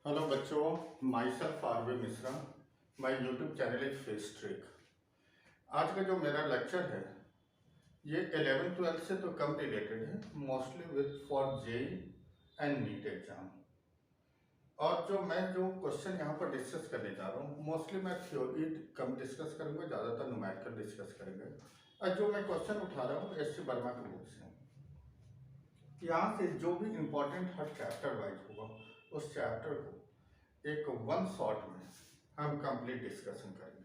Hello बच्चों, my self Aarvi Mishra. My YouTube channel is face trick. आज का जो मेरा लेक्चर है ये 11th-12th से तो कम रिलेटेड है, mostly with for JEE and NEET exam. और जो क्वेश्चन यहाँ पर डिस्कस करने जा रहा हूँ, मोस्टली मैं थ्योरी कम डिस्कस करूँगा, ज़्यादातर न्यूमेरिकल डिस्कस करेंगे। और जो मैं क्वेश्चन उठा रहा हूँ एस.सी. वर्मा की बुक से, यहाँ से जो भी इम्पोर्टेंट हर चैप्टर वाइज होगा उस चैप्टर को एक वन शॉट में हम कंप्लीट डिस्कशन करेंगे।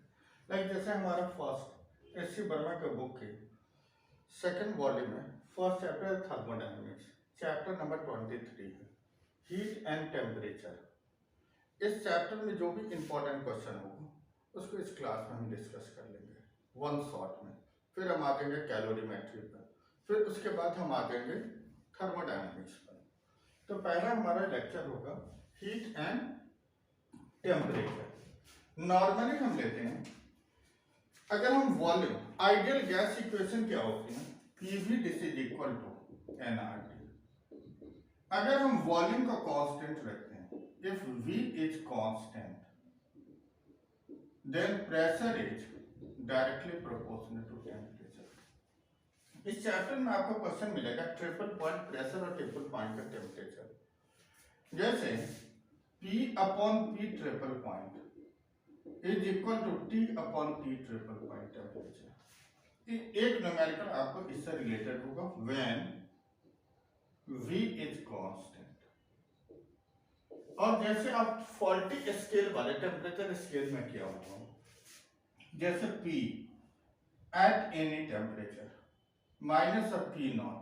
लाइक जैसे हमारा फर्स्ट एस.सी. वर्मा के बुक की सेकंड वॉल्यूम में first chapter thermodynamics, chapter number 23 है हीट एंड टेम्परेचर। इस चैप्टर में जो भी इम्पोर्टेंट क्वेश्चन होगा उसको इस क्लास में हम डिस्कस कर लेंगे वन शॉट में। फिर हम आ जाएंगे कैलोरीमेट्री पर, फिर उसके बाद हम आ जाएंगे थर्मोडायनेमिक्स पर। तो पहला हमारा लेक्चर होगा हीट एंड टेम्परेचर। नॉर्मली हम लेते हैं, अगर हम वॉल्यूम, आइडियल गैस इक्वेशन क्या होती है, PV this is equal to NRT. अगर हम वॉल्यूम का कांस्टेंट रखते हैं, if V is constant then pressure is directly proportional to temperature. इस चैप्टर में आपको क्वेश्चन मिलेगा ट्रिपल पॉइंट प्रेशर और ट्रिपल पॉइंट का टेम्परेचर। जैसे P upon P triple point is equal to T upon T triple point temperature. एक numerical आपको इससे रिलेटेड होगा व्हेन V इज कांस्टेंट। और जैसे आप फॉल्टी स्केल वाले टेम्परेचर स्केल में किया होगा, जैसे P eight any temperature minus of P not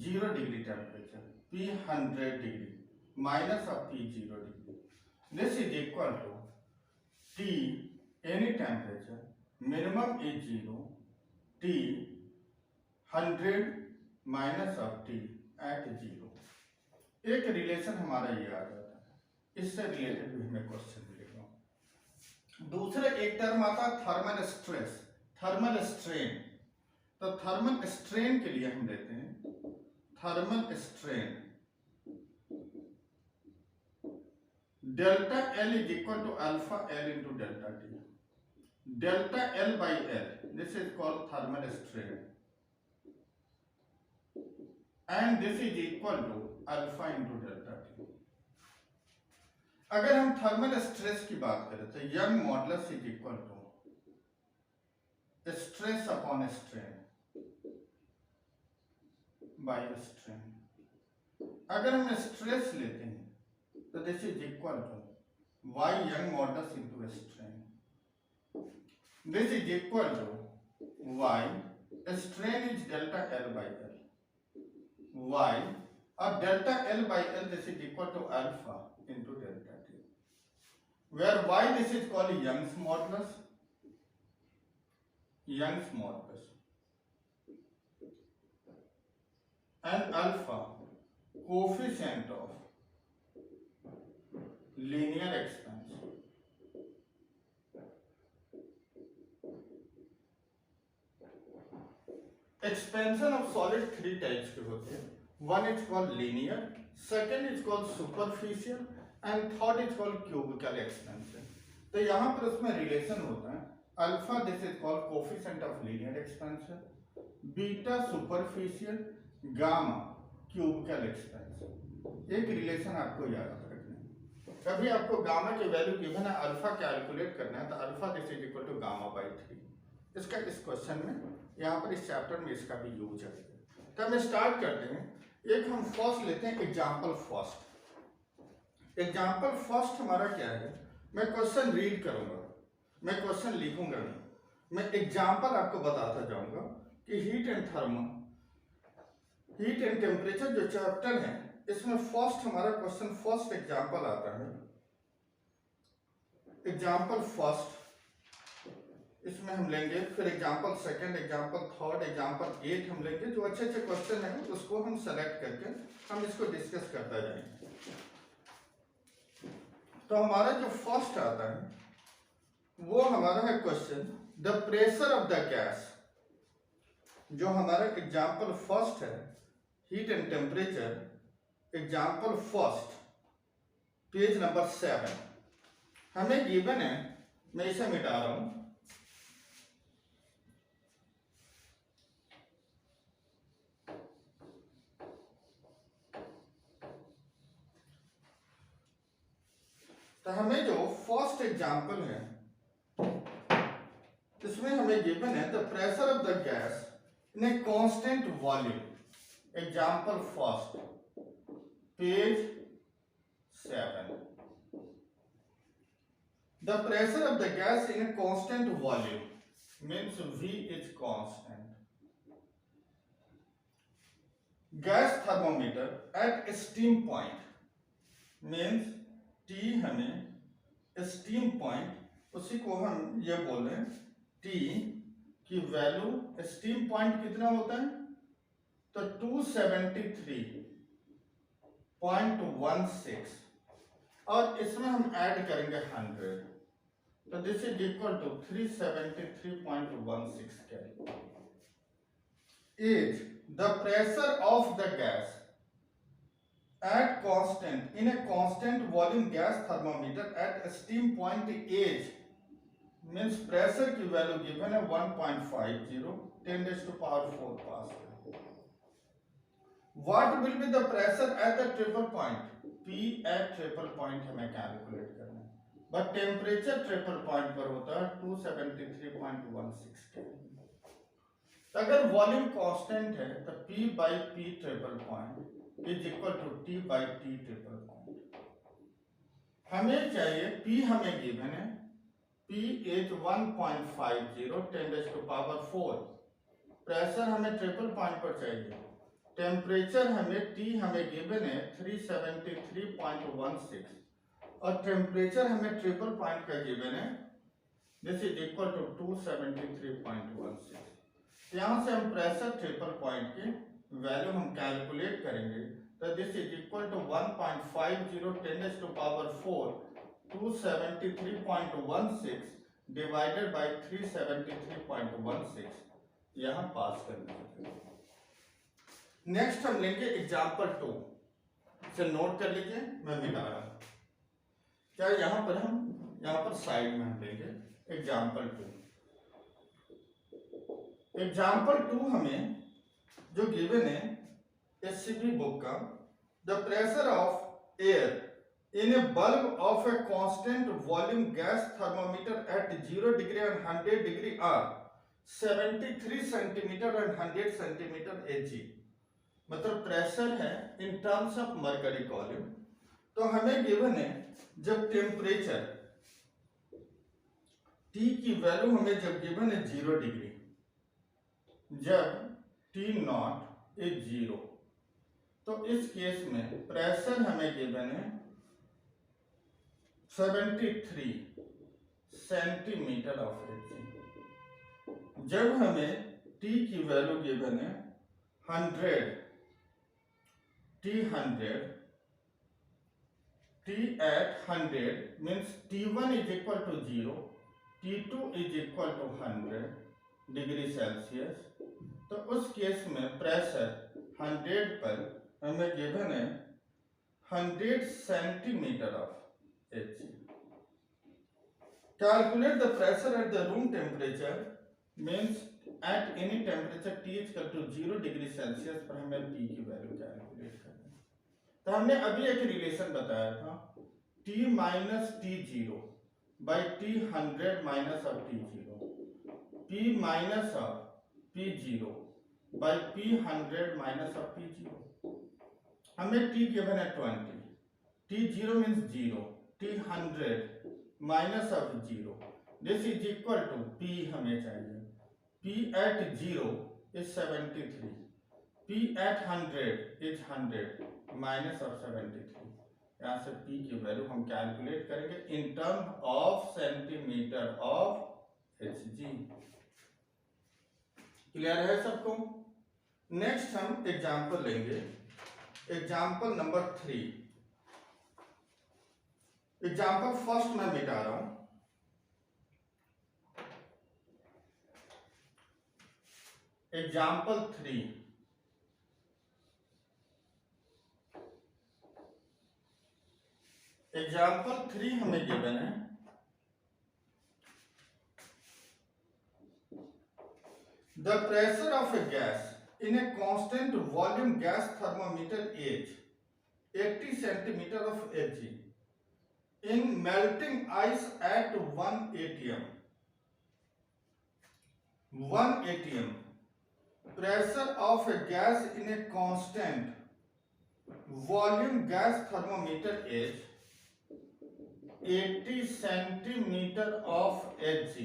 0 degree temperature, P 100 degree minus of T 0 degree. This is equal to T any temperature, minimum is 0, T 100 minus of T at 0। एक relation हमारा ये आ जाता है, इससे related भी हमें question मिलेगा। दूसरा एक टर्म आता है थर्मल स्ट्रेस, थर्मल स्ट्रेन। तो थर्मल स्ट्रेन के लिए हम लेते हैं thermal strain delta L is equal to alpha L into delta T. Delta L by L, this is called thermal strain, and this is equal to alpha into delta T. अगर हम thermal stress की बात करें तो Young modulus is equal to stress upon strain by strain. अगर हम stress लेते हैं तो this is equal to y young modulus into strain. This is equal to y strain is delta L by L, y or delta L by L, this is equal to alpha into delta T, where y this is called Young's modulus, Young's modulus, and alpha coefficient of linear expansion। Expansion of solid three types के होते हैं, one is called linear, second is called superficial and third is called cubical expansion. तो यहाँ पर उसमें relation होता है alpha this is called coefficient of linear expansion, beta superficial, gamma cubical expansion. एक रिलेशन आपको याद रखना है, कभी आपको गामा की वैल्यू गिवन है, अल्फा कैलकुलेट करना है तो alpha this is equal to gamma by 3। इसका इस क्वेश्चन में यहाँ पर इस चैप्टर में इसका भी यूज है। तो हम स्टार्ट करते हैं। एक हम फर्स्ट लेते हैं एग्जाम्पल फर्स्ट। एग्जाम्पल फर्स्ट हमारा क्या है, मैं क्वेश्चन रीड करूंगा, मैं क्वेश्चन लिखूंगा नहीं, मैं एग्जाम्पल आपको बताता जाऊंगा कि हीट एंड टेम्परेचर जो चैप्टर है इसमें फर्स्ट हमारा क्वेश्चन फर्स्ट एग्जाम्पल आता है, एग्जाम्पल फर्स्ट इसमें हम लेंगे, फिर example second, example third, example 8 हम लेंगे। जो अच्छे अच्छे क्वेश्चन है उसको हम सेलेक्ट करके हम इसको डिस्कस करते जाएंगे। तो हमारा जो फर्स्ट आता है वो हमारा है question the pressure of the gas. जो हमारा एग्जाम्पल फर्स्ट है heat and temperature, example first page number 7 हमें गिवन है, मैं इसे मिटा रहा हूं। तो हमें जो फर्स्ट एग्जांपल है इसमें हमें गिवन है the pressure of the gas in a constant volume. Example first, page 7। The pressure of the gas in a constant volume means V is constant. Gas thermometer at steam point means T हमें steam point, उसी को हम ये बोल रहे हैं T की value steam point कितना होता है, तो 273.16 और इसमें हम ऐड करेंगे 100, तो this is equal to 373.16 calorie. Is the pressure of the gas at constant in a constant volume gas thermometer at steam point as means pressure की वैल्यू गिवन है 1.50 10⁴ pascal. What will be the pressure at the triple point, P at triple point हमें calculate करना है, but temperature triple point पर होता है 273.16 kelvin. अगर volume constant है तो P by P triple point is equal to T by T triple point. हमें चाहिए P हमें गिवन है, P इज 1.50 10⁴। प्रेशर हमें ट्रिपल पॉइंट पर चाहिए, टेम्परेचर हमें T हमें गिवन है 373.16 और टेम्परेचर हमें ट्रिपल पॉइंट का गिवन है, दिस इज इक्वल टू 273.16। यहां से हम प्रेशर ट्रिपल पॉइंट की वैल्यू हम कैलकुलेट करेंगे, तो this is equal to 1.50 10⁴ 273.16 divided by 373.16 यहां पास करना है। नेक्स्ट हम लेंगे एग्जाम्पल 2, इसे नोट कर लीजिए, मैं मिटा रहा हूं। क्या यहां पर साइड में हम लेंगे एग्जाम्पल 2। एग्जाम्पल 2 हमें जो गिवन है एससीबी बुक का, the pressure of air in a bulb of a constant volume gas thermometer at 0 degree and 100 degree are 73 centimetre and 100 centimetre Hg। मतलब प्रेशर है in terms of mercury volume. तो हमें given है जब temperature T की value हमें जब given है 0 डिग्री, जब T0 इज 0, तो इस केस में प्रेशर हमें गिवन है 73 सेंटीमीटर ऑफ Hg। जब हमें T की वैल्यू गिवन है 100, T at 100 means T1 is equal to 0, T2 is equal to 100 degree Celsius. तो उस केस में प्रेशर 100 पर हमें गिवन है 100 centimetre of Hg। Calculate the pressure at the room temperature means at any temperature T equal to 0 degree Celsius पर हमें P की value calculate करनी है। तो हमने अभी एक रिलेशन बताया था, T minus T0 by T100 minus of T0, P minus of P0 by P100 minus of P0। हमें T गिवन है 20, T0 means 0, T100 minus of 0, this is equal to P हमें चाहिए, P at 0 is 73, P at 100 is 100 minus of 73। यहाँ से P की value हम calculate करेंगे in term of centimetre of Hg। Clear है सबको? नेक्स्ट हम एग्जाम्पल लेंगे, एग्जाम्पल नंबर 3। एग्जाम्पल फर्स्ट मैं मिटा रहा हूं। एग्जाम्पल 3, एग्जाम्पल 3 हमें गिवन है, the pressure of a gas in a constant volume gas thermometer as 80 centimetre of Hg in melting ice at 1 atm. 1 atm. Pressure of a gas in a constant volume gas thermometer is 80 centimeter of Hg.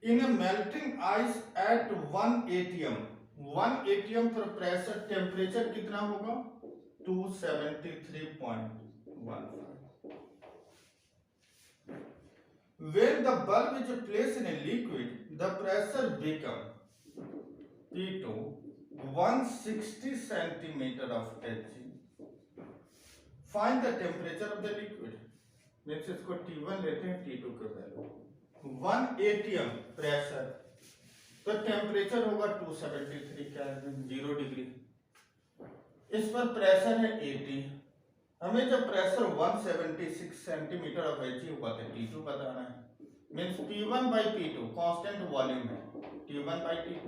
In a melting ice at 1 atm. 1 atm पर pressure temperature कितना होगा? 273.15. When the bulb is placed in a liquid, the pressure becomes P2 160 centimeter of Hg. Find the temperature of the liquid. Means इसको T1 लेते हैं, T2 के value 1 atm pressure, तो temperature होगा 273 kelvin, 0 degree. इस पर प्रेशर है 80, हमें जब प्रेशर 176 सेंटीमीटर ऑफ Hg हुआ तो T2 बताना है। Means P1 by P2 constant volume है, T1 बाई T2।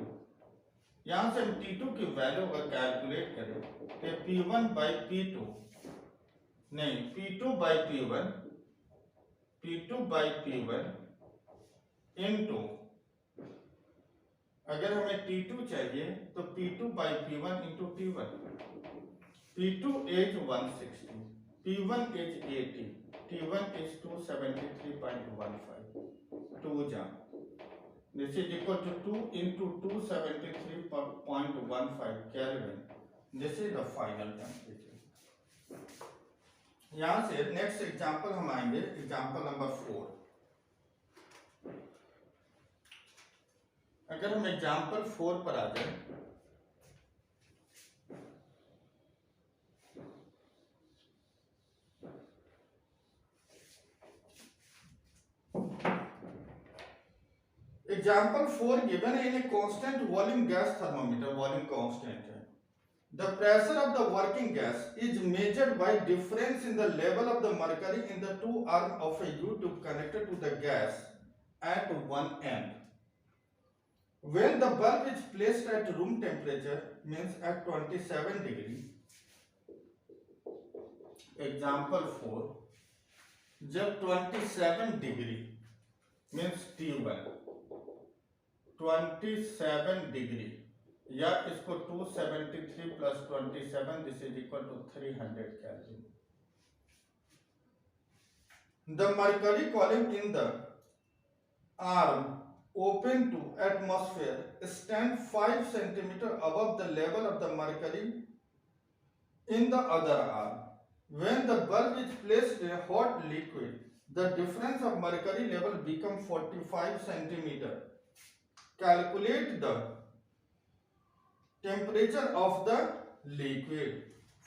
यहां से हम T2 की वैल्यू अगर कैलकुलेट करें तो P1 बाई P2 नहीं, P2 by P1, P2 by P1 into, अगर हमें T2 चाहिए तो P2 by P1 into T1। P2 is 160, P1 is 80, T1 is 273.15, 2 जा, this is equal to 2 into 273.15 Kelvin. This is the final temperature. यहाँ से next example हम आएंगे, example number 4। अगर हम एग्जाम्पल 4 पर आ जाए, एग्जाम्पल 4 गिवन है in a constant volume gas thermometer, volume constant है। The pressure of the working gas is measured by difference in the level of the mercury in the two arms of a U-tube connected to the gas at one end. When the bulb is placed at room temperature, means at 27 degree. Example 4, जब 27 degree means T1, 27 degree, या इसको 273 plus 27, this is equal to 300 Kelvin. The mercury column in the arm open to atmosphere stand 5 centimeter above the level of the mercury in the other arm. When the bulb is placed in a hot liquid, the difference of mercury level become 45 centimeter. Calculate the temperature of the liquid.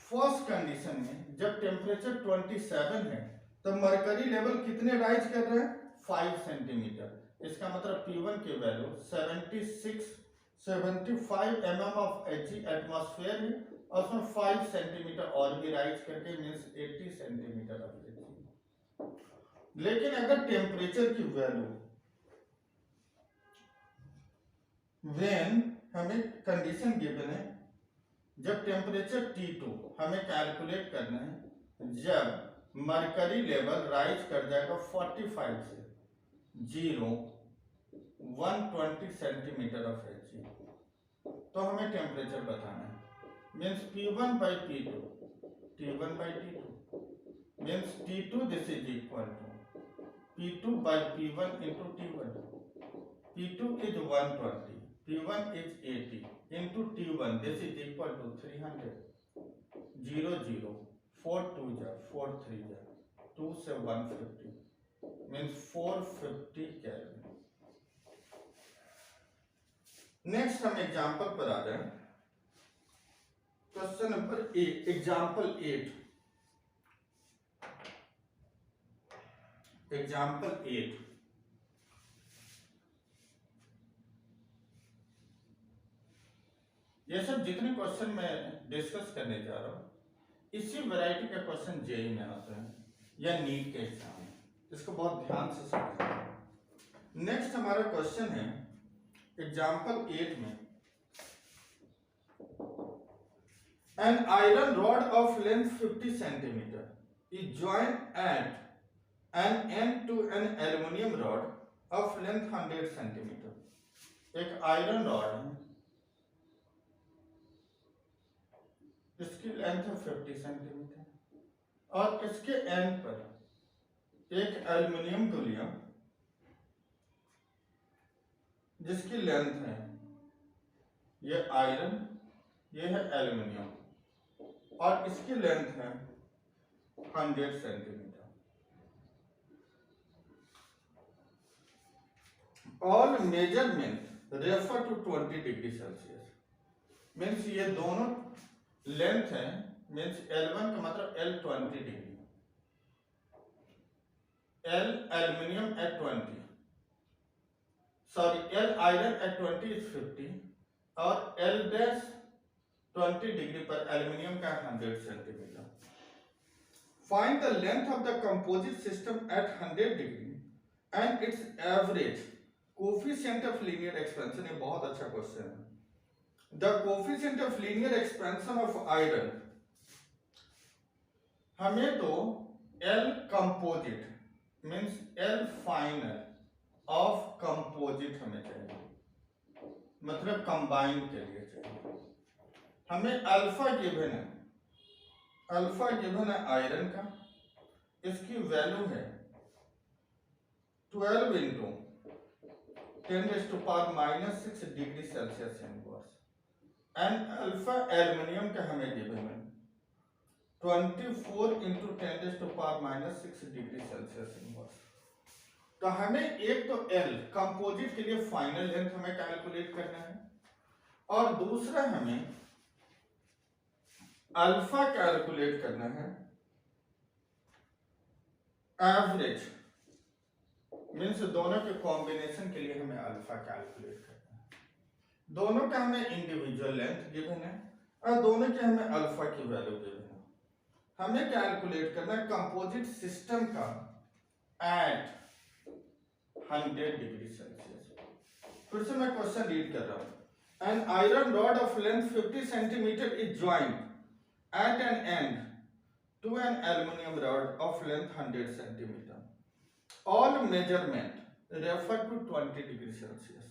First condition में जब temperature 27 है तो mercury level कितने rise कर रहे हैं? 5 centimetre. इसका मतलब P1 की value 75 mm of Hg atmosphere है, और उसमें 5 सेंटीमीटर और भी राइज करके मीन्स 80 सेंटीमीटर ऑफ Hg। लेकिन अगर टेम्परेचर की वैल्यू व्हेन हमें कंडीशन गिवन है, जब टेम्परेचर T2 हमें कैलकुलेट करना है जब मरकरी लेवल राइज कर जाएगा 45 से 120 सेंटीमीटर ऑफ Hg, तो हमें टेम्परेचर बताना है। Means P1 by P2, T1 by T2, means T2 this is equal to P2 by P1 into T1। P2 is 120, P1 is 80 into T1, this is equal to 300, 0 0, 4 2 जा, 4 3 जा, 2 से 150, means 450 Kelvin। Next हम example पर आ जाए, question number 8, example 8। Example 8, ये सब जितने question मैं डिस्कस करने जा रहा हूं इसी वैरायटी का क्वेश्चन जेईई में आते हैं या नीट के एग्जाम में, इसको बहुत ध्यान से समझना। नेक्स्ट हमारा क्वेश्चन है एग्जाम्पल 8 में, an iron rod of length 50 centimeter is joined at an end to an aluminum rod of length 100 centimeter। एक आयरन रॉड है, इसकी लेंथ है 50 सेंटीमीटर और इसके एंड पर एक एल्युमिनियम को लिया जिसकी लेंथ है, ये आयरन, ये है एल्युमिनियम और इसकी लेंथ है 100 centimetre. All measurement refer to 20 degree Celsius. Means ये दोनों लेंथ है, मीन्स L1 का मतलब L 20 degree, L aluminium at 20, sorry L iron at 20 is 50 और L डैश 20 डिग्री पर एल्युमिनियम का 100 centimetre. Find the length of the composite system at 100 degree and its average coefficient of linear expansion. ये बहुत अच्छा question है। The coefficient of linear expansion of iron, हमें तो L composite means L final of composite हमें चाहिए, मतलब combine के लिए चाहिए। हमें अल्फा गिवन है, अल्फा गिवन है आयरन का, इसकी वैल्यू है 12 into 10⁻⁻6 degree Celsius inverse, and alpha aluminium का हमें गिवन है 24 इंटू 10⁻⁻6 डिग्री सेल्सियस इनवर्स। तो हमें एक तो L कंपोजिट के लिए फाइनल लेंथ हमें कैलकुलेट करना है और दूसरा हमें अल्फा कैलकुलेट करना है, एवरेज मीन्स दोनों के कॉम्बिनेशन के लिए हमें अल्फा कैलकुलेट करना है। दोनों का हमें इंडिविजुअल लेंथ गिवन है और दोनों के हमें अल्फा की वैल्यू गिवन है। हमें कैलकुलेट करना है कंपोजिट सिस्टम का एट 100 डिग्री सेल्सियस। फिर से मैं क्वेश्चन रीड कर रहा हूं। An iron rod of length 50 centimeter is joined at an end to an aluminum rod of length 100 centimeter. All measurement refer to 20 degree Celsius.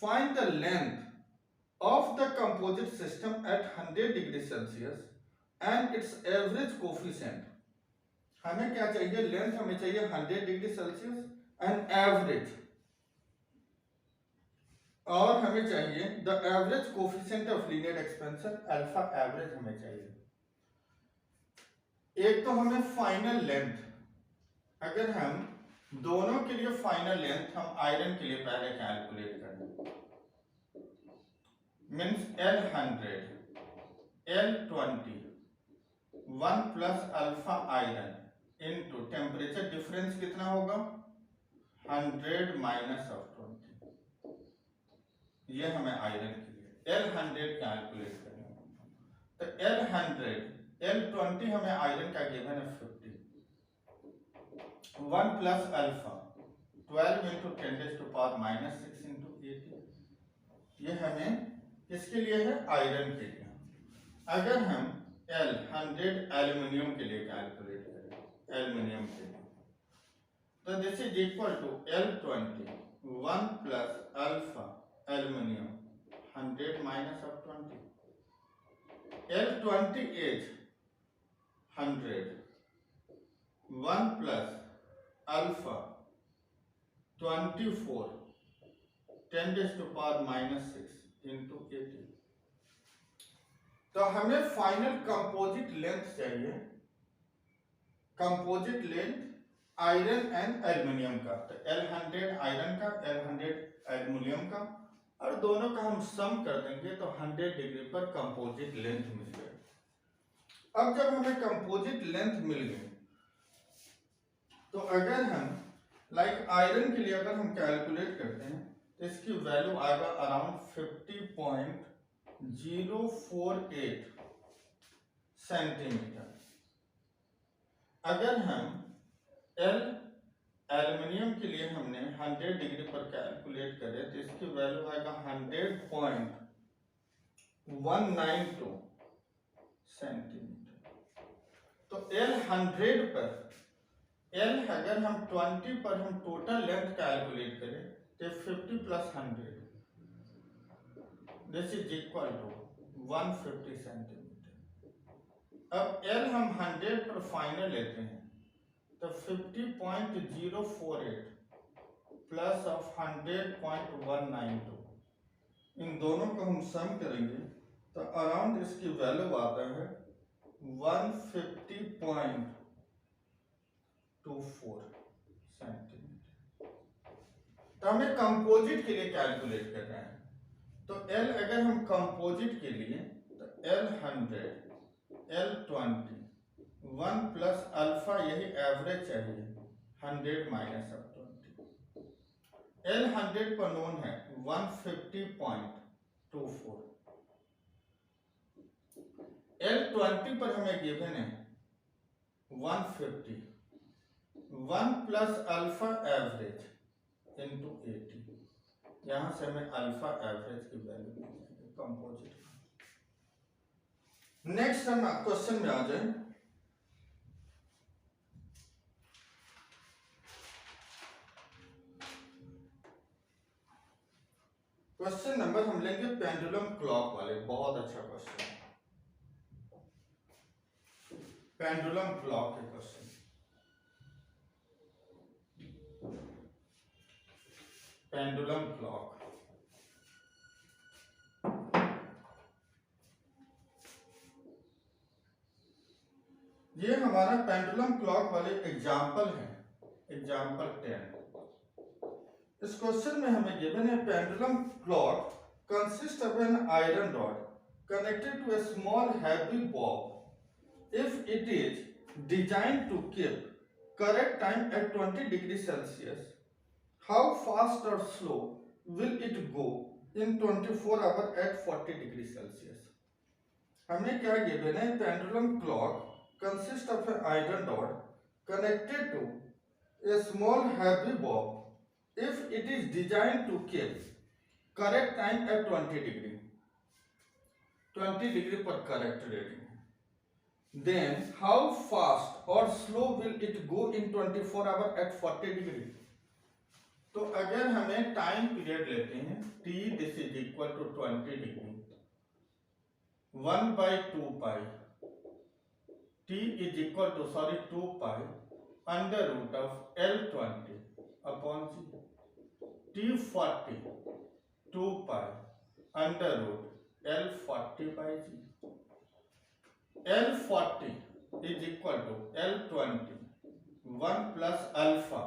Find the length of the composite system at 100 degree Celsius and its average coefficient. हमें क्या चाहिए? Length हमें चाहिए 100 degree Celsius and average, और हमें चाहिए the average coefficient of linear expansion, alpha average हमें चाहिए। एक तो हमें फाइनल लेंथ, अगर हम दोनों के लिए फाइनल लेंथ हम आयरन के लिए पहले कैलकुलेट करें, means L 100 L 20 1 plus alpha iron into temperature difference कितना होगा 100 माइनस ऑफ 20, ये हमें आयरन के लिए L 100 कैलकुलेट करना है। तो L 100 L 20 हमें आयरन का गिवन है 50, 1 प्लस अल्फा 12 इंटू 10⁻⁻6 इंटू 80, ये हमें किसके लिए है? आयरन के लिए। अगर हम L 100 एल्युमिनियम के लिए कैलकुलेट करें, एल्युमिनियम के लिए, तो this is equal to L 20 1 plus alpha aluminium 100 minus of 20, L 20 is 100 1 plus alpha 24 10⁻⁻6 into 80। तो हमें फाइनल कंपोजिट लेंथ चाहिए, composite length iron and aluminium का। तो L 100 आयरन का, L 100 एल्युमिनियम का, और दोनों का हम सम कर देंगे तो 100 डिग्री पर कंपोजिट लेंथ मिल गई। अब जब हमें कंपोजिट लेंथ मिल गई तो अगर हम लाइक आयरन के लिए अगर हम कैलकुलेट करते हैं तो इसकी वैल्यू आएगा अराउंड 50.048 सेंटीमीटर। अगर हम एल एल्युमिनियम के लिए हमने 100 डिग्री पर कैलकुलेट करें तो इसकी वैल्यू आएगा 100.192 सेंटीमीटर। तो एल 100 पर एल अगर हम 20 पर हम टोटल लेंथ कैलकुलेट करें तो 50 plus 100 this is equal to 150 centimetre. अब एल हम 100 पर फाइनल लेते हैं तो 50.048 प्लस ऑफ 100.192, इन दोनों को हम सम करेंगे तो अराउंड इसकी वैल्यू आता है 150.24 सेंटीमीटर। तो हमें कंपोजिट के लिए कैलकुलेट कर रहे हैं तो एल अगर हम कंपोजिट के लिए तो एल 100 एल 20 1 प्लस अल्फा, यही एवरेज चाहिए 100 माइनस ऑफ 20। एल 100 पर नोन है 150.24। एल 20 पर हमें गिवन है 150। 1 प्लस अल्फा एवरेज इंटू 80, यहां से हमें अल्फा एवरेज की वैल्यू मिल जाएगी कंपोजिट। नेक्स्ट हम क्वेश्चन में आ जाए। क्वेश्चन नंबर हम लेंगे पेंडुलम क्लॉक वाले, बहुत अच्छा क्वेश्चन है पेंडुलम क्लॉक के क्वेश्चन। पेंडुलम क्लॉक, ये हमारा पेंडुलम क्लॉक वाले एग्जाम्पल है, एग्जाम्पल 10। इस क्वेश्चन में हमें गिवन है pendulum clock consist of an iron rod connected to a small heavy bob if it is designed to keep correct time at 20 degrees Celsius. How fast or slow will it go in 24 hours at 40 degrees Celsius? हमें क्या given है? Pendulum clock consist of an iron rod connected to a small heavy bob if it is designed to keep correct time at 20 degree. 20 degree पर correct reading. Then how fast or slow will it go in 24 hours at 40 degree? तो अगर हमें time period लेते हैं t, this is equal to 20 degree 1/2 pi, t is equal to 2 pi under root of L20 upon g, t40 2 pi under root L40 by g। L40 is equal to L20 1 plus alpha,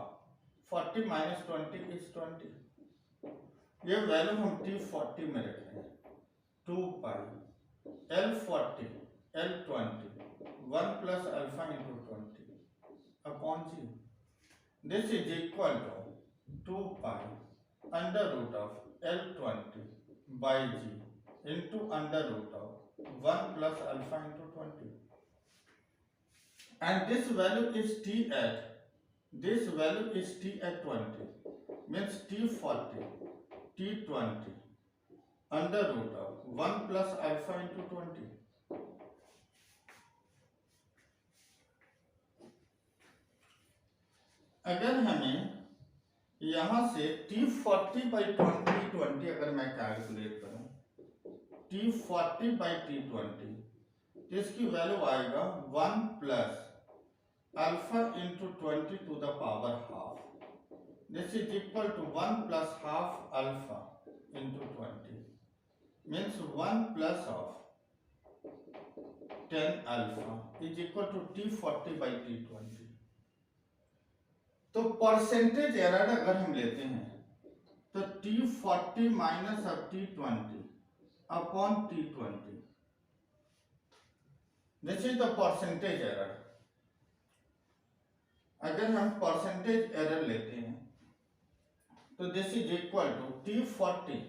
40 minus 20 is 20। ये value हम T40 में रखें 2 पाई L40 L20 1 plus alpha into 20 upon g। This is equal to 2 pi under root of L20 by g into under root of 1 plus alpha into 20, and this value is t at 20, means T40 T20 under root of 1 plus alpha into 20। अगर हमें यहां से T40 by T20 अगर मैं calculate करूं T40 by T20 तो इसकी value आएगा 1 plus alpha into 20 to the power half, this is equal to 1 plus half alpha into 20 means 1 plus of 10 alpha is equal to T40 by T20। तो percentage error अगर हम लेते हैं तो T40 minus of T20 upon T20, this is the percentage error. अगर हम percentage error लेते हैं तो this is equal to T40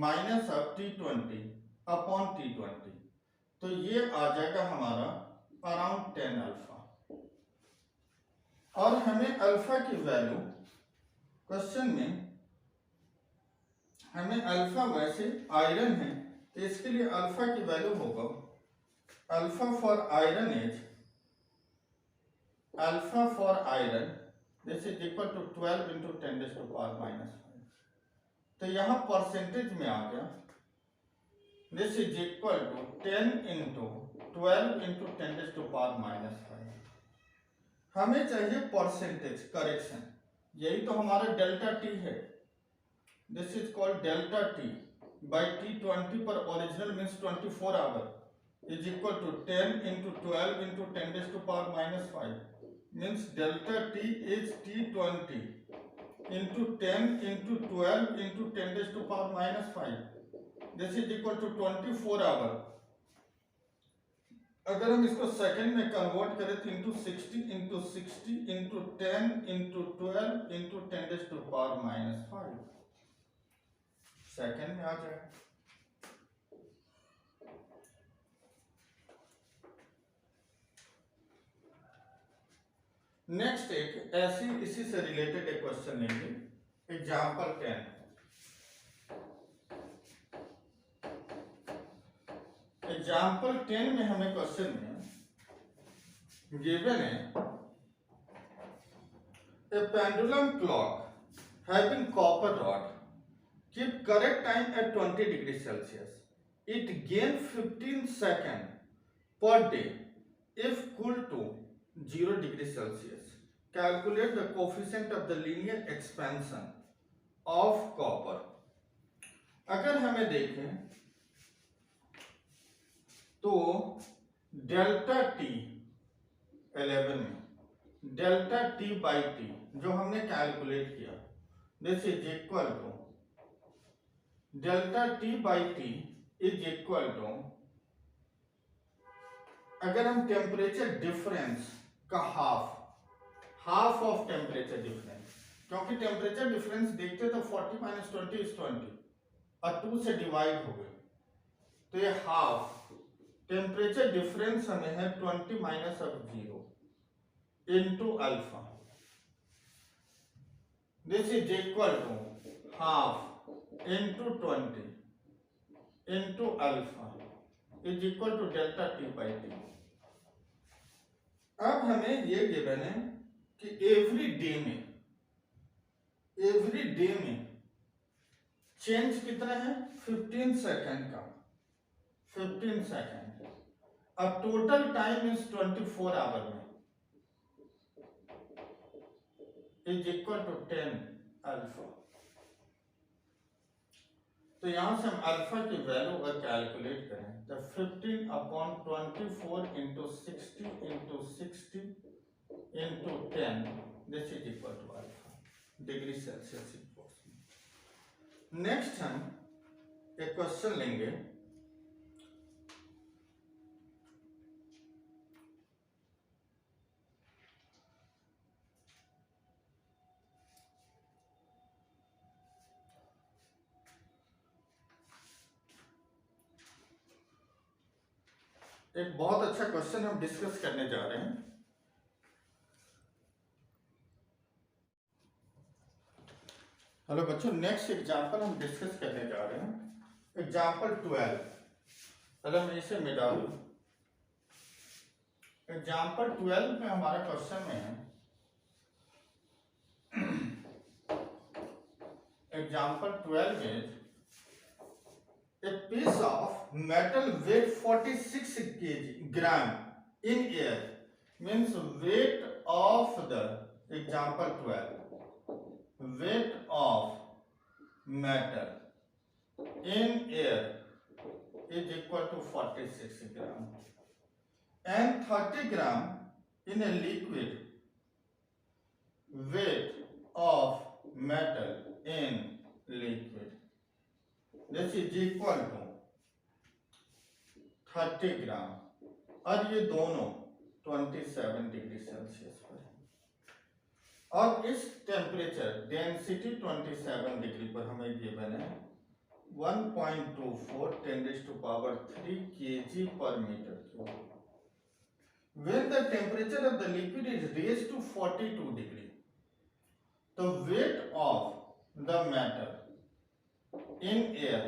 minus of T20 upon T20, तो ये आ जाएगा हमारा अराउंड 10 अल्फा, और हमें अल्फा की वैल्यू क्वेश्चन में, हमें अल्फा वैसे आयरन है तो इसके लिए अल्फा की वैल्यू होगा, alpha for iron is, alpha for iron this is equal to 12 into 10⁻⁻5। तो यहाँ परसेंटेज में आ गया, this is equal to 10 into 12 into 10⁻⁻5। हमें चाहिए परसेंटेज करेक्शन, यही तो हमारा डेल्टा टी है। This is called delta T by T 20 पर original means 24 hour is equal to 10 into 12 into 10⁻⁻5 means delta T is T20 into 10 into 12 into 10⁻⁻5 this is equal to 24 hour. अगर हम इसको second में convert करें तो into 60 into 60 into 10 into 12 into 10⁻⁻5 second में आ जाए। नेक्स्ट एक ऐसी इसी से रिलेटेड एक क्वेश्चन लेंगे, एग्जाम्पल 10। एग्जाम्पल 10 में हमें क्वेश्चन में गिवन है a pendulum clock having copper rod keep correct time at 20 degrees Celsius. It gain 15 seconds per day if cooled to 0 degrees Celsius. Calculate the coefficient of the linear expansion of copper. अगर हमें देखें तो delta T 11 में delta T by T जो हमने calculate किया, this is equal to delta T by T is equal to, अगर हम टेम्परेचर डिफरेंस का हाफ ऑफ टेम्परेचर डिफरेंस, क्योंकि टेम्परेचर डिफरेंस देखते तो 40 माइनस 20 इज 20 और 2 से डिवाइड हो गए, तो ये हाफ टेम्परेचर डिफरेंस हमें है 20 minus of 0 into alpha, this is equal to half into 20 into alpha is equal to delta T by T. अब हमें ये गिवन है कि एवरी डे में चेंज कितना है 15 सेकेंड का, 15 सेकेंड, अब टोटल टाइम इज 24 आवर में इज इक्वल टू 10 अल्फा। तो यहां से हम अल्फा की वैल्यू अगर कैलकुलेट करें तो 15/24 into 60 into 60 into 10 this is equal to alpha degree Celsius. Next हम एक क्वेश्चन लेंगे, एक बहुत अच्छा क्वेश्चन हम डिस्कस करने जा रहे हैं। हेलो बच्चों, नेक्स्ट एग्जांपल हम डिस्कस करने जा रहे हैं, एग्जांपल 12। पहले मैं इसे मिटा दूं। एग्जांपल 12 में हमारा क्वेश्चन में है, एग्जांपल 12 में a piece of metal weight 46 gram in air means weight of the, example 12, weight of metal in air is equal to 46 gram and 30 gram in a liquid, weight of metal in liquid this is equal to 30 gram, और ये दोनों 27 degree Celsius पर है, और इस temperature density 27 degree पर हमें given है 1.24 10⁻³ kg पर metre cube, when the temperature of the liquid is raised to 42 degree, the weight of the matter in air,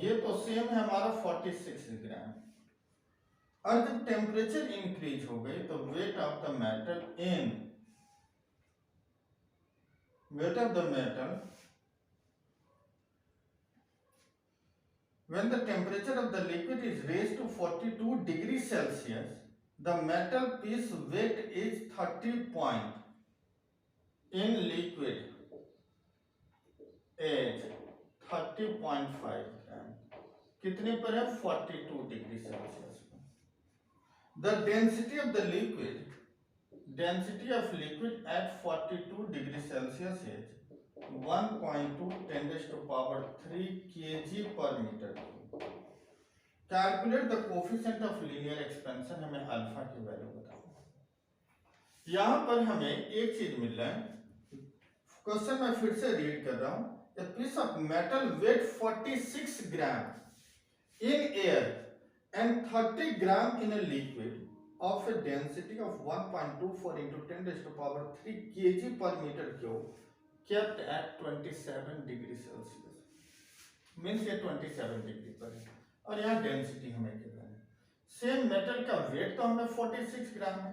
ये तो सेम है हमारा 46 ग्राम, और जब टेम्परेचर इंक्रीज हो गई तो wait of the metal when the temperature of the liquid is raised to 42 degrees Celsius, the metal piece weight is 30 point, in liquid is 30.5 ग्राम, कितने पर है 42 डिग्री सेल्सियस पर। The density of liquid at 42 degree Celsius is 1.2 × 10⁻³ kg per meter cube. Calculate the coefficient of linear expansion, हमें alpha की value बताओ। यहाँ पर हमें एक चीज मिल रहा है, क्वेश्चन मैं फिर से रीड कर रहा हूँ। A piece of metal weight 46 gram in air and 30 gram in a liquid of a density of 1.24 × 10⁻³ kg per meter cube kept at 27 degree Celsius, means ये 27 डिग्री पर है, और यहाँ डेंसिटी हमें गिवन है। सेम मेटल का wait तो हमें 46 ग्राम है,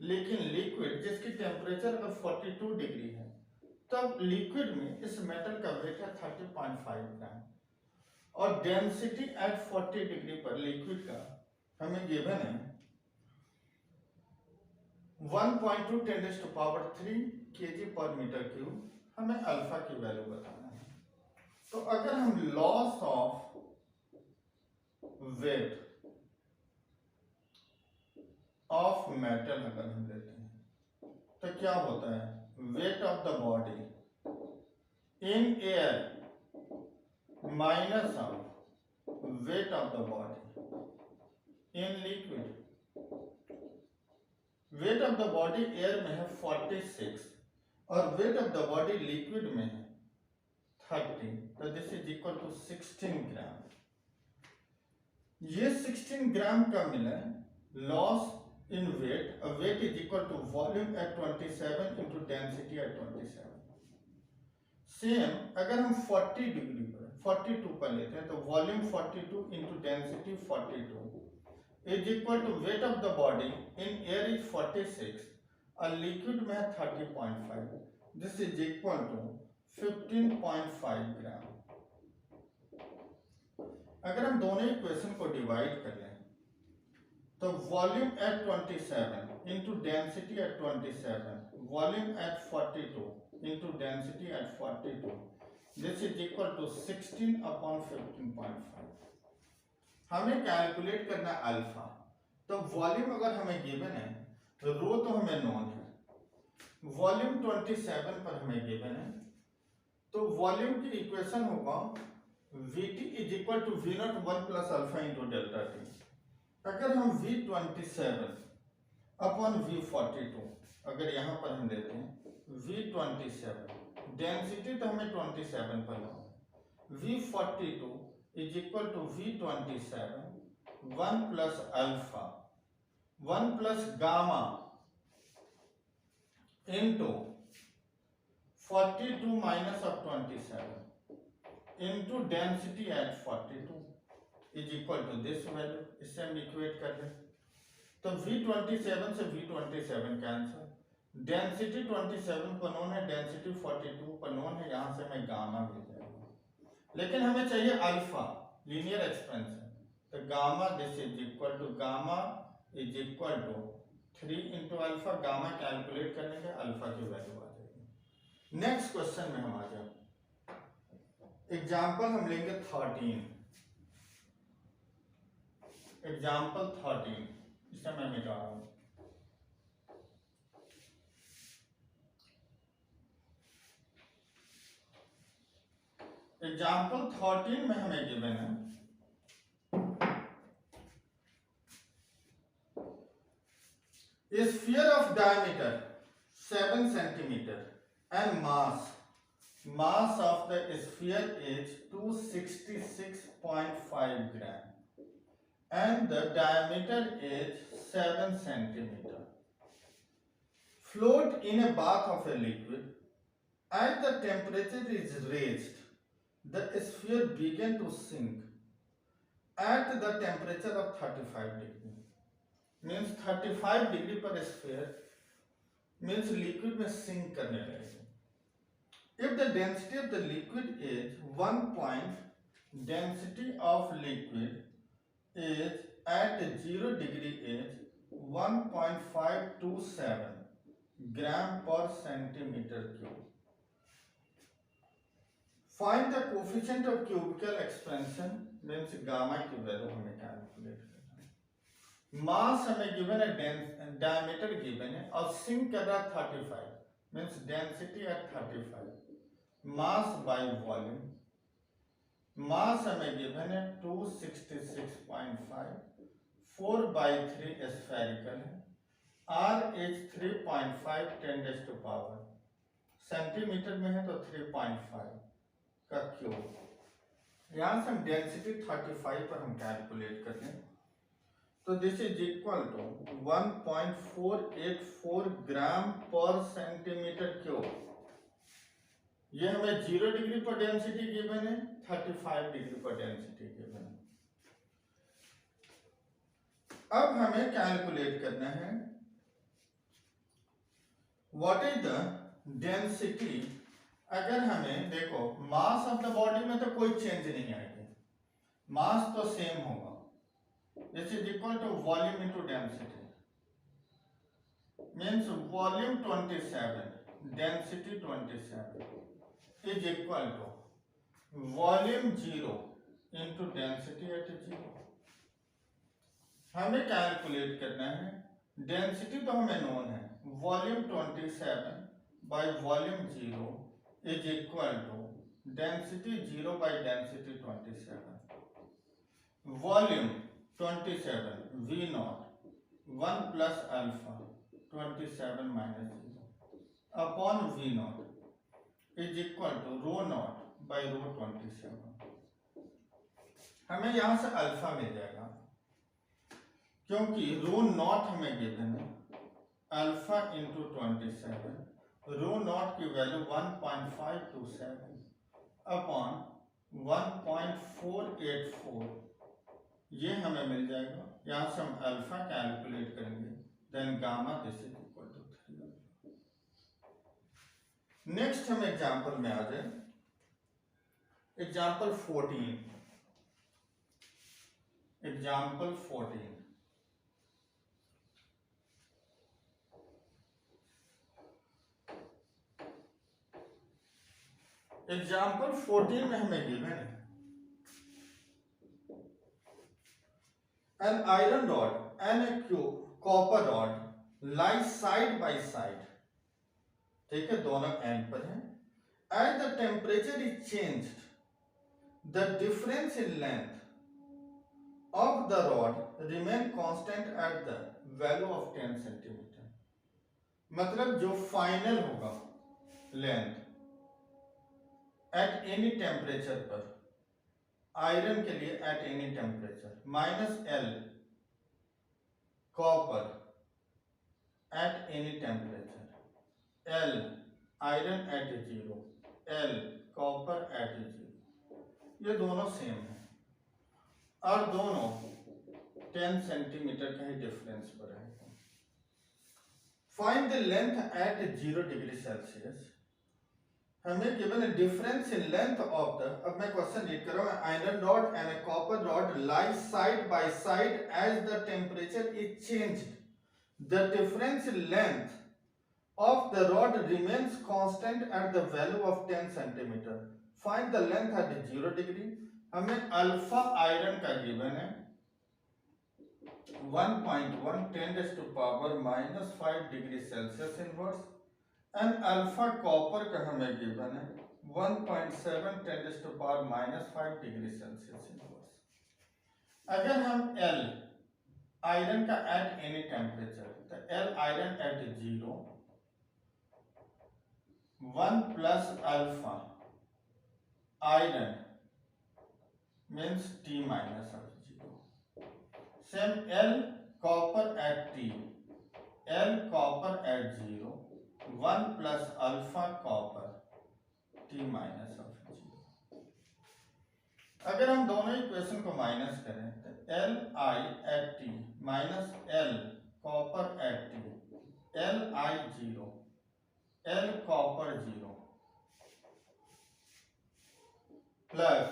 लेकिन लिक्विड जिसकी टेम्परेचर अगर 42 डिग्री है, तब लिक्विड में इस मेटल का वेट है 30.5 ग्राम, और डेंसिटी एट 40 डिग्री पर लिक्विड का हमें गिवन है 1.2 × 10⁻³ kg per meter cube, हमें अल्फा की वैल्यू बताना है। तो अगर हम loss of weight of metal अगर हम लेते हैं तो क्या होता है, wait of the body in air minus of weight of the body in liquid. Wait of the body air में है 46 और wait of the body liquid में है 30, तो दिस इज इक्वल टू 16 ग्राम। ये 16 ग्राम का मिला है loss in weight, weight is equal to volume at 27 into density at 27। Same अगर हम 40 डिग्री पर 42 पर लेते हैं तो volume 42 into density 42 is equal to weight of the body in air is 46 और लिक्विड में है 30.5, this is equal to 15.5 gram. अगर हम दोनों इक्वेशन को डिवाइड कर लें तो volume at 27 into density at 27, volume at 42 into density at 42, this is equal to 16/15.5। हमें कैलकुलेट करना अल्फा, तो वॉल्यूम अगर हमें गिवन है, रो तो हमें नोन है, वॉल्यूम 27 पर हमें गिवन है, तो वॉल्यूम की इक्वेशन होगा Vt is equal to V0 1 plus alpha into delta T. अगर हम V27 अपॉन V42 अगर यहाँ पर हम लेते हैं V27, डेंसिटी तो हमें 27 पर लो, V42 is equal to V27 1 plus alpha 1 plus gamma into 42 minus of 27 into density at 42 is equal to this value. इससे हम इक्वेट कर लें तो V27 से V27 कैंसिल, डेंसिटी 27 पर नोन है, डेंसिटी 42 पर नोन है, यहां से हमें गामा मिल जाएगा, लेकिन हमें चाहिए अल्फा लीनियर एक्सपेंशन, तो gamma this is equal to gamma is equal to 3 into alpha. Gamma calculate करने के अल्फा की वैल्यू आ जाएगी। नेक्स्ट क्वेश्चन में हम आ जाए, एग्जाम्पल हम लेंगे 13, एग्जाम्पल 13, इसे मैं मिटा रहा हूं। एग्जाम्पल 13 में हमें गिवन है a sphere of diameter 7 centimeter and mass of the sphere is 266.5 gram and the diameter is 7 centimeter. Float in a bath of a liquid. As the temperature is raised, the sphere began to sink at the temperature of 35 degree. Means 35 degree पर sphere means liquid में sink करने लगेगा. If the density of the liquid is 1 point, density of liquid is at 0 degree is 1.527 gram per centimeter cube. Find the coefficient of cubical expansion means gamma की value हमें calculate करना है. मास हमें given है, diameter given है और sink कर रहा है 35 means density at 35. Mass by volume, mass हमें गिवन है 266.5, 4/3 स्फेरिकल है, R इज 3.5 10⁻⁴, सेंटीमीटर में है तो 3.5 का क्यूब. यहां से हम डेंसिटी 35 पर हम कैलकुलेट कर लें तो दिस इज इक्वल टू 1.484 ग्राम पर सेंटीमीटर क्यूब. ये हमें 0 डिग्री पर डेंसिटी गिवन है, 35 डिग्री पर डेंसिटी गिवन है. अब हमें कैलकुलेट करना है व्हाट इज द डेंसिटी. अगर हमें देखो मास ऑफ द बॉडी में तो कोई चेंज नहीं आएगी, मास तो सेम होगा. This is equal to volume into density means volume 27 density 27 is equal to volume 0 into density at 0. हमें कैलकुलेट करना है डेंसिटी तो हमें नोन है, volume 27 by volume 0 is equal to density 0 by density 27. Volume 27 V naught 1 plus alpha 27 minus 0 upon V naught is equal to rho naught by rho 27. हमें यहाँ से alpha मिल जाएगा क्योंकि रो नॉट हमें गिवन है अल्फा इंटू 27, रो नॉट की value 1.527 upon 1.484 ये हमें मिल जाएगा. यहाँ से हम अल्फा कैलकुलेट करेंगे then gamma this is equal to 3. Next हम एग्जांपल में आ जाए. एग्जांपल 14. एग्जांपल 14. एग्जाम्पल 14 में हमें गिवन है an iron rod and a copper rod lie side by side. ठीक है, दोनों एंड पर हैं. As the temperature is changed, the difference in length of the rod remain constant at the value of 10 centimeter. मतलब जो final होगा length at any temperature पर, iron के लिए at any temperature -L copper at any temperature, L iron at 0, L copper at 0, ये दोनों same है और दोनों 10 सेंटीमीटर का ही डिफरेंस पर है. Find the length at 0 degree Celsius. हमें गिवन है difference in length of the, अब मैं क्वेश्चन रीड कर रहा हूं. Iron rod and a copper rod lie side by side as the temperature is changed, the difference in length of the rod remains constant at the value of 10 centimetre. Find the length at 0 degree. हमें alpha iron का given है 1.1 10⁻⁻5 degree Celsius inverse and alpha copper का हमें given है 1.7 10⁻⁻5 degree Celsius inverse. अगर हम L iron का at any temperature, तो L iron at 0 1 plus alpha iron means T minus of 0. Same L copper at T, L copper at 0, 1 plus alpha copper T minus of 0। अगर हम दोनों equation को minus करें तो L I at T minus L copper at T, L I 0, L copper 0 plus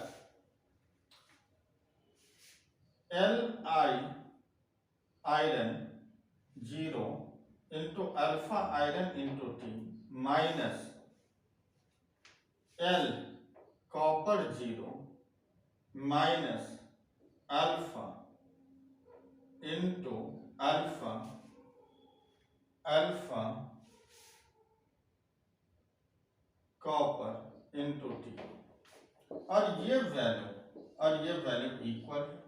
L I iron 0 into alpha iron into T minus L copper 0 minus alpha into alpha alpha copper into T, और ये value equal है।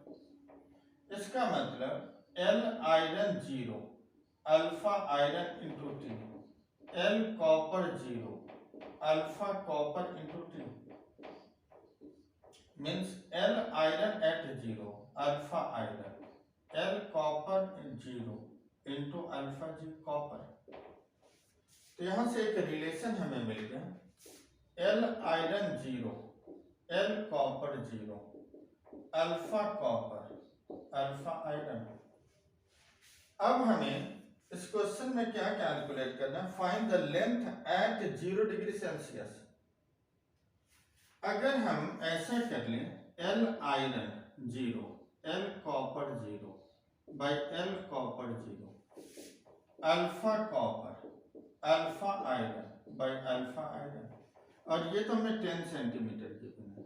इसका मतलब L iron 0 alpha iron into T, L copper 0 alpha copper into T means L iron at 0 alpha iron, L copper 0 into alpha जी copper. तो यहां से एक रिलेशन हमें मिल गया, L iron 0 L copper 0 alpha copper alpha iron. अब हमें इस क्वेश्चन में क्या कैलकुलेट करना है, find the length at 0 degree Celsius. अगर हम ऐसा कर लें, L iron 0 L copper 0 by L copper 0 alpha copper alpha iron by alpha iron, और ये तो हमें 10 सेंटीमीटर गिवन है,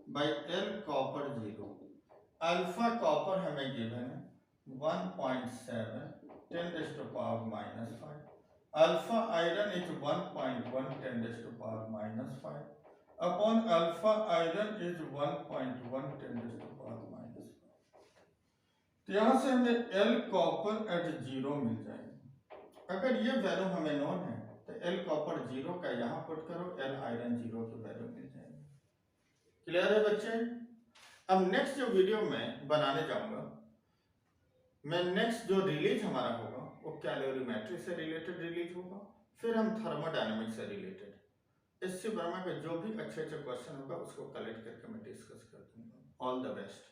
by L copper 0 alpha copper हमें गिवन है 1.7 10⁻⁻5, alpha iron is 1.1 10⁻⁻5 upon alpha iron is 1.1 10⁻⁻5। तो यहां से हमें L कॉपर एट 0 मिल जाएगी। अगर ये वैल्यू हमें नोन है तो L कॉपर 0 का यहां पुट करो, L आयरन 0 की वैल्यू मिल जाएगी। क्लियर है बच्चे? अब नेक्स्ट जो वीडियो में बनाने जाऊंगा, मैं नेक्स्ट जो रिलीज हमारा होगा वो कैलोरीमेट्री से रिलेटेड रिलीज होगा, फिर हम थर्मोडायनेमिक्स से रिलेटेड इससे वर्मा के जो भी अच्छे क्वेश्चन होगा उसको कलेक्ट करके मैं डिस्कस कर दूंगा। All the best.